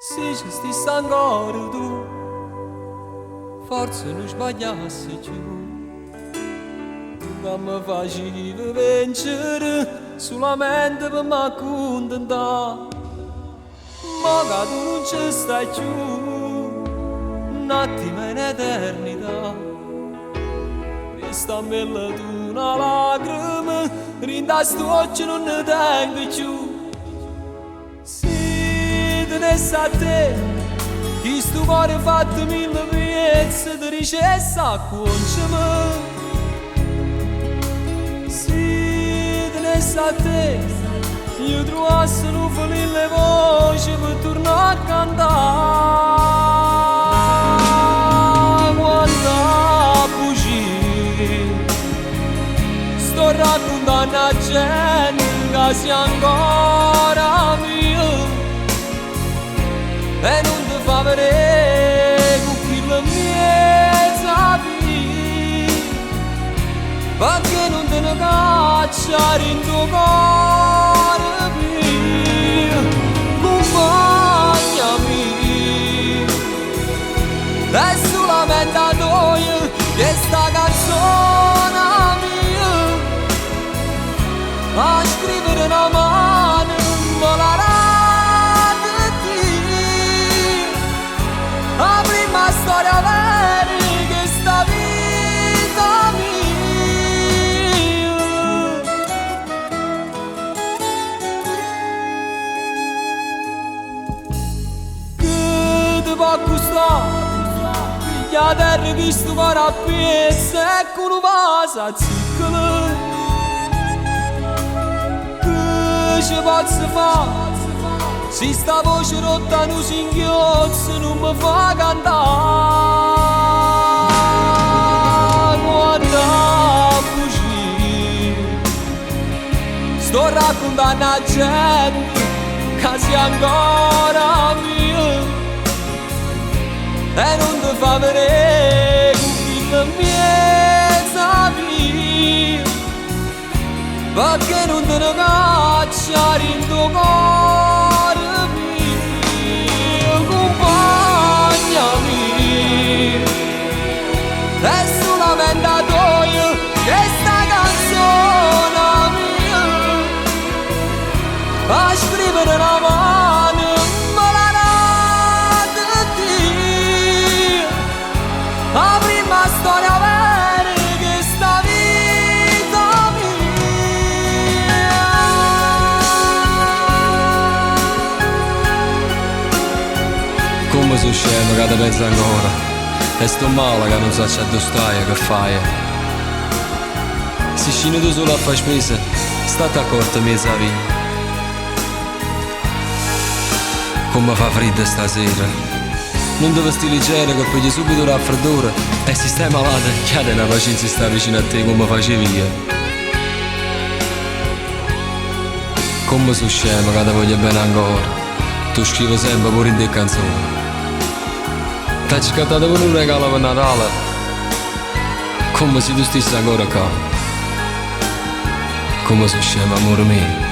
Se ci stessi ancora tu, forse non sbagliassi più. Tu che mi facevi vincere solamente per mi accontentare. Ma che tu non ci stai più, un attimo in eternità. Resta a me tu una lacrima, rinda sto occhio non ne tengo più. Tenesse a te, chi sto cuore fatto mille piezze, ti ricessa acconciami. Se tenesse a te, io trovassi un mille voci per tornare a cantare. Quando bugie, sto raccontando a gente che sia ancora mia. E non ti fa vedere con chi la mia vita, perché non te ne cacciare in tuo cuore mio. Accompagnami, è solamente a noi che sta canzone mia, a scrivere una mano me la la prima storia vera che sta vita mia. Che ti può costare piglia terra che sto cuore a pezzi e con un vaso a ziccolo. Che ci posso fare se sta voce rotta non si inghiozza, non mi fa cantare. Quando bugie, sto raccontando a gente che sia ancora mia. E non ti fa vedere con chi la mia vita, perché non te ne cacciare in tuo cuore. È solamente a noi che sta canzone mia, a scrivere una mano me la date Dio, la prima storia vera che sta vita mia. Come sono scemo che ti penso ancora, e sto male che non so dove stai e che fai. Se scini tu solo a fare spese, state accorto mezza vita. Come fa freddo stasera, non devi stare leggero che pigli subito la raffreddore. E se stai malato, chiede una pazienza sta vicino a te come facevi io. Come sono scemo che ti voglio bene ancora, tu scrivi sempre pure in te canzoni. T'ho scattato pure un regalo per Natale, come se tu stessi ancora qua. Come sono scemo, amore mio.